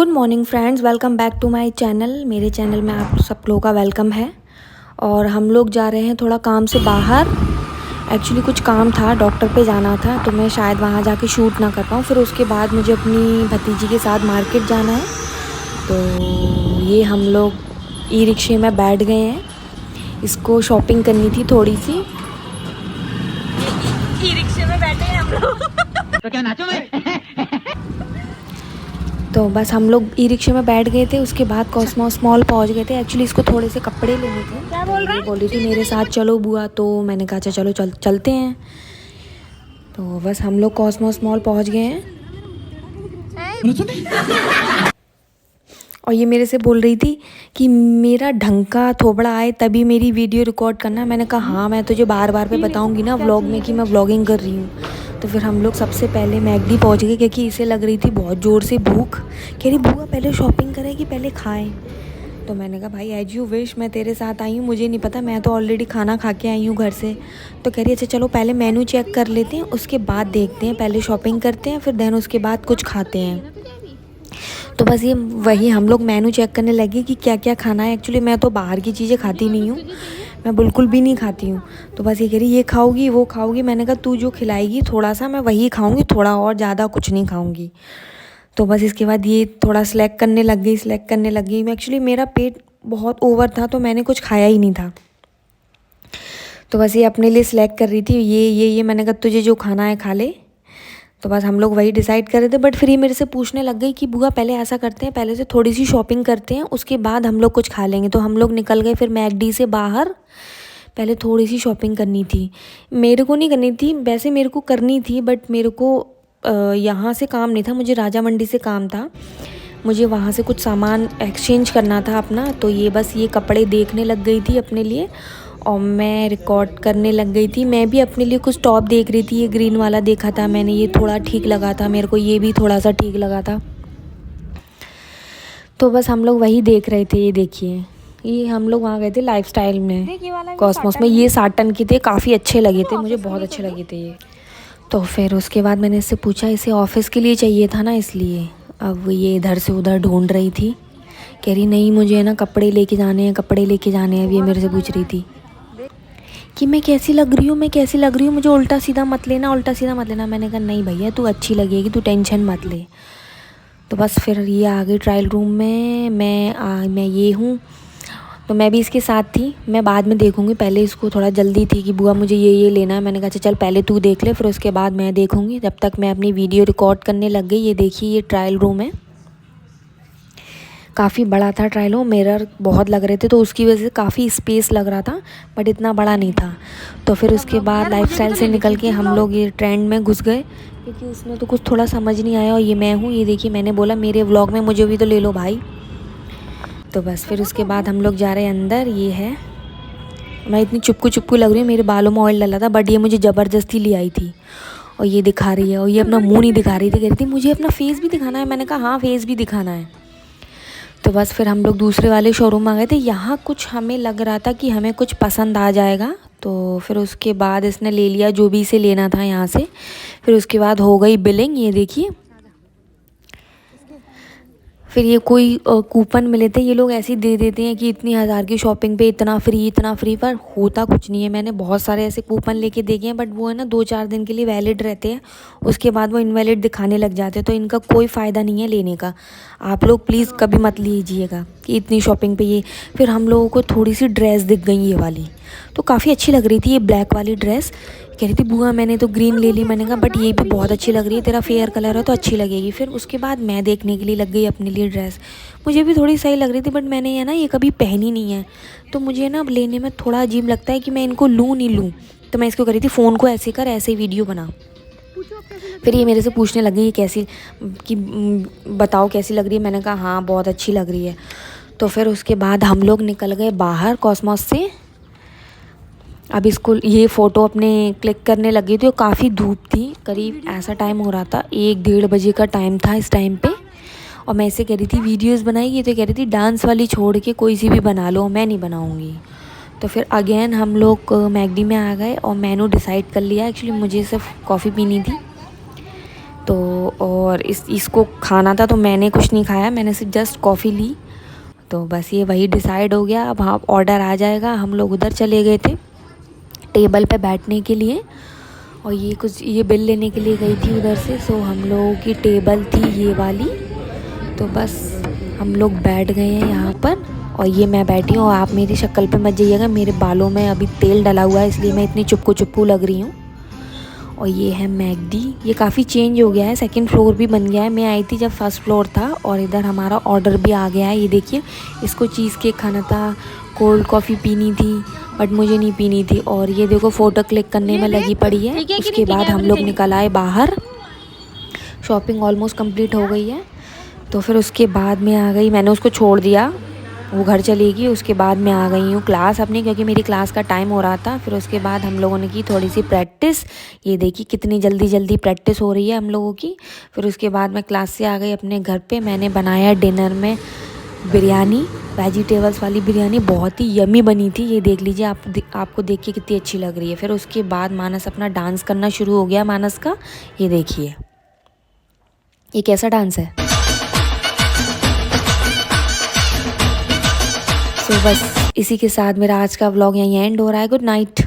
Morning friends, welcome back to my channel. मेरे channel में आप सब लोगों का वेलकम है। और हम लोग जा रहे हैं थोड़ा काम से बाहर। एक्चुअली कुछ काम था, डॉक्टर पे जाना था, तो मैं शायद वहाँ जाके शूट ना कर पाऊँ। फिर उसके बाद मुझे अपनी भतीजी के साथ मार्केट जाना है। तो ये हम लोग ई रिक्शे में बैठ गए हैं, इसको शॉपिंग करनी थी थोड़ी सी। ई रिक्शे में बैठे हैं हम लोग। तो क्या नाचो मैं? तो बस हम लोग ई रिक्शे में बैठ गए थे। उसके बाद कॉस्मोस मॉल पहुंच गए थे। एक्चुअली इसको थोड़े से कपड़े लेने थे। क्या बोल रहा है? बोल रही थी मेरे साथ चलो बुआ, तो मैंने कहा अच्छा चलो चलते हैं। तो बस हम लोग कॉस्मोस मॉल पहुंच गए हैं। और ये मेरे से बोल रही थी कि मेरा ढंग का थोबड़ा आए तभी मेरी वीडियो रिकॉर्ड करना। मैंने कहा हाँ, मैं तुझे बार बार पे बताऊंगी ना व्लॉग में कि मैं व्लॉगिंग कर रही हूँ। तो फिर हम लोग सबसे पहले मैगडी पहुँच गए, क्योंकि इसे लग रही थी बहुत ज़ोर से भूख। कह रही बुआ पहले शॉपिंग करें कि पहले खाएं। तो मैंने कहा भाई एज यू विश, मैं तेरे साथ आई हूँ, मुझे नहीं पता, मैं तो ऑलरेडी खाना खा के आई हूँ घर से। तो कह रही अच्छा चलो पहले मेनू चेक कर लेते हैं, उसके बाद देखते हैं, पहले शॉपिंग करते हैं, फिर देन उसके बाद कुछ खाते हैं। तो बस ये वही हम लोग मेनू चेक करने लगे कि क्या क्या खाना है। एक्चुअली मैं तो बाहर की चीज़ें खाती नहीं हूँ, मैं बिल्कुल भी नहीं खाती हूँ। तो बस ये कह रही ये खाओगी वो खाओगी। मैंने कहा तू जो खिलाएगी थोड़ा सा मैं वही खाऊंगी, थोड़ा और ज़्यादा कुछ नहीं खाऊंगी। तो बस इसके बाद ये थोड़ा सिलेक्ट करने लग गई। मैं एक्चुअली मेरा पेट बहुत ओवर था, तो मैंने कुछ खाया ही नहीं था। तो बस ये अपने लिए सिलेक्ट कर रही थी ये मैंने कहा तुझे जो खाना है खा ले। तो बस हम लोग वही डिसाइड कर रहे थे। बट फिर ये मेरे से पूछने लग गई कि बुआ पहले ऐसा करते हैं, पहले से थोड़ी सी शॉपिंग करते हैं, उसके बाद हम लोग कुछ खा लेंगे। तो हम लोग निकल गए फिर मैगडी से बाहर। पहले थोड़ी सी शॉपिंग करनी थी, मेरे को नहीं करनी थी, वैसे मेरे को करनी थी, बट मेरे को यहाँ से काम नहीं था, मुझे राजा मंडी से काम था। मुझे वहाँ से कुछ सामान एक्सचेंज करना था अपना। तो ये बस ये कपड़े देखने लग गई थी अपने लिए, और मैं रिकॉर्ड करने लग गई थी। मैं भी अपने लिए कुछ टॉप देख रही थी, ये ग्रीन वाला देखा था मैंने, ये थोड़ा ठीक लगा था मेरे को, ये भी थोड़ा सा ठीक लगा था। तो बस हम लोग वही देख रहे थे। ये देखिए, ये हम लोग वहाँ गए थे लाइफस्टाइल में, कॉस्मोस में। ये साटन के थे, काफ़ी अच्छे लगे थे, मुझे बहुत अच्छे लगे थे ये। तो फिर उसके बाद मैंने इससे पूछा, इसे ऑफिस के लिए चाहिए था ना, इसलिए। अब ये इधर से उधर ढूंढ रही थी, कह रही नहीं मुझे ना कपड़े लेके जाने हैं, कपड़े लेके जाने हैं। अब ये मेरे से पूछ रही थी कि मैं कैसी लग रही हूँ, मुझे उल्टा सीधा मत लेना। मैंने कहा नहीं भैया तू अच्छी लगेगी, तू टेंशन मत ले। तो बस फिर ये आ गई ट्रायल रूम में। मैं ये हूँ, तो मैं भी इसके साथ थी। मैं बाद में देखूँगी, पहले इसको थोड़ा जल्दी थी कि बुआ मुझे ये लेना है। मैंने कहा चल पहले तू देख ले, फिर उसके बाद मैं देखूँगी। जब तक मैं अपनी वीडियो रिकॉर्ड करने लग गई। ये देखिए ये ट्रायल रूम है, काफ़ी बड़ा था ट्रायल रूम, मिरर बहुत लग रहे थे, तो उसकी वजह से काफ़ी स्पेस लग रहा था, बट इतना बड़ा नहीं था। तो फिर उसके बाद लाइफस्टाइल से निकल के हम लोग ये ट्रेंड में घुस गए, क्योंकि उसमें तो कुछ थोड़ा समझ नहीं आया। और ये मैं हूँ, ये देखिए मैंने बोला मेरे व्लॉग में मुझे भी तो ले लो भाई। तो बस फिर उसके बाद हम लोग जा रहे हैं अंदर। ये है, मैं इतनी चुपकू लग रही हूँ, मेरे बालों में ऑयल डला था, बट ये मुझे ज़बरदस्ती ले आई थी। और ये दिखा रही है, और ये अपना मुँह नहीं दिखा रही थी, कह रही थी मुझे अपना फेस भी दिखाना है। मैंने कहा हाँ फेस भी दिखाना है। तो बस फिर हम लोग दूसरे वाले शोरूम में आ गए थे। यहाँ कुछ हमें लग रहा था कि हमें कुछ पसंद आ जाएगा, तो फिर उसके बाद इसने ले लिया जो भी इसे लेना था यहाँ से। फिर उसके बाद हो गई बिलिंग। ये देखिए, फिर ये कोई कूपन मिले थे, ये लोग ऐसे ही दे देते हैं कि इतनी हज़ार की शॉपिंग पे इतना फ्री, पर होता कुछ नहीं है। मैंने बहुत सारे ऐसे कूपन लेके देखे हैं, बट वो है ना 2-4 दिन के लिए वैलिड रहते हैं, उसके बाद वो इनवैलिड दिखाने लग जाते हैं। तो इनका कोई फ़ायदा नहीं है लेने का। आप लोग प्लीज़ कभी मत लीजिएगा कि इतनी शॉपिंग पे ये। फिर हम लोगों को थोड़ी सी ड्रेस दिख गई ये वाली, तो काफ़ी अच्छी लग रही थी ये ब्लैक वाली ड्रेस। कह रही थी बुआ मैंने तो ग्रीन ले ली। मैंने कहा बट ये भी बहुत अच्छी लग रही है, तेरा फेयर कलर है तो अच्छी लगेगी। फिर उसके बाद मैं देखने के लिए लग गई अपने लिए ड्रेस, मुझे भी थोड़ी सही लग रही थी, बट मैंने ये कभी पहनी नहीं है, तो मुझे ना अब लेने में थोड़ा अजीब लगता है कि मैं इनको लूँ नहीं लूँ। तो मैं इसको कह रही थी फ़ोन को ऐसे कर, ऐसे वीडियो बना। फिर ये मेरे से पूछने लगी ये कैसी, कि बताओ कैसी लग रही है। मैंने कहा हाँ बहुत अच्छी लग रही है। तो फिर उसके बाद हम लोग निकल गए बाहर कॉस्मोस से। अब इसको ये फ़ोटो अपने क्लिक करने लगी थी, और काफ़ी धूप थी, करीब ऐसा टाइम हो रहा था 1-1:30 बजे का टाइम था इस टाइम पे। और मैं इसे कह रही थी वीडियोस बनाएगी, तो कह रही थी डांस वाली छोड़ के कोई सी भी बना लो, मैं नहीं बनाऊँगी। तो फिर अगेन हम लोग मैगडी में आ गए और मेनू डिसाइड कर लिया। एक्चुअली मुझे सिर्फ कॉफ़ी पीनी थी, तो और इसको खाना था तो मैंने कुछ नहीं खाया, मैंने सिर्फ जस्ट कॉफ़ी ली। तो बस ये वही डिसाइड हो गया। अब हाँ ऑर्डर आ जाएगा। हम लोग उधर चले गए थे टेबल पे बैठने के लिए, और ये बिल लेने के लिए गई थी उधर से। सो हम लोगों की टेबल थी ये वाली, तो बस हम लोग बैठ गए हैं यहाँ पर। और ये मैं बैठी हूँ, और आप मेरी शक्ल पे मत जाइएगा, मेरे बालों में अभी तेल डला हुआ है इसलिए मैं इतनी चुपकू लग रही हूँ। और ये है मैकडी। ये काफ़ी चेंज हो गया है, सेकंड फ्लोर भी बन गया है। मैं आई थी जब फर्स्ट फ्लोर था। और इधर हमारा ऑर्डर भी आ गया है। ये देखिए, इसको चीज़ केक खाना था, कोल्ड कॉफ़ी पीनी थी बट मुझे नहीं पीनी थी। और ये देखो फ़ोटो क्लिक करने में लगी पड़ी है। उसके बाद हम लोग निकल आए बाहर। शॉपिंग ऑलमोस्ट कंप्लीट हो गई है। तो फिर उसके बाद में आ गई, मैंने उसको छोड़ दिया, वो घर चली गई। उसके बाद मैं आ गई हूँ क्लास अपनी, क्योंकि मेरी क्लास का टाइम हो रहा था। फिर उसके बाद हम लोगों ने की थोड़ी सी प्रैक्टिस। ये देखिए कितनी जल्दी प्रैक्टिस हो रही है हम लोगों की। फिर उसके बाद मैं क्लास से आ गई अपने घर पे। मैंने बनाया डिनर में बिरयानी, वेजिटेबल्स वाली बिरयानी, बहुत ही यमी बनी थी। ये देख लीजिए, आपको देख के कितनी अच्छी लग रही है। फिर उसके बाद मानस अपना डांस करना शुरू हो गया मानस का। ये देखिए ये कैसा डांस है। तो बस इसी के साथ मेरा आज का व्लॉग यहीं एंड हो रहा है। Good night.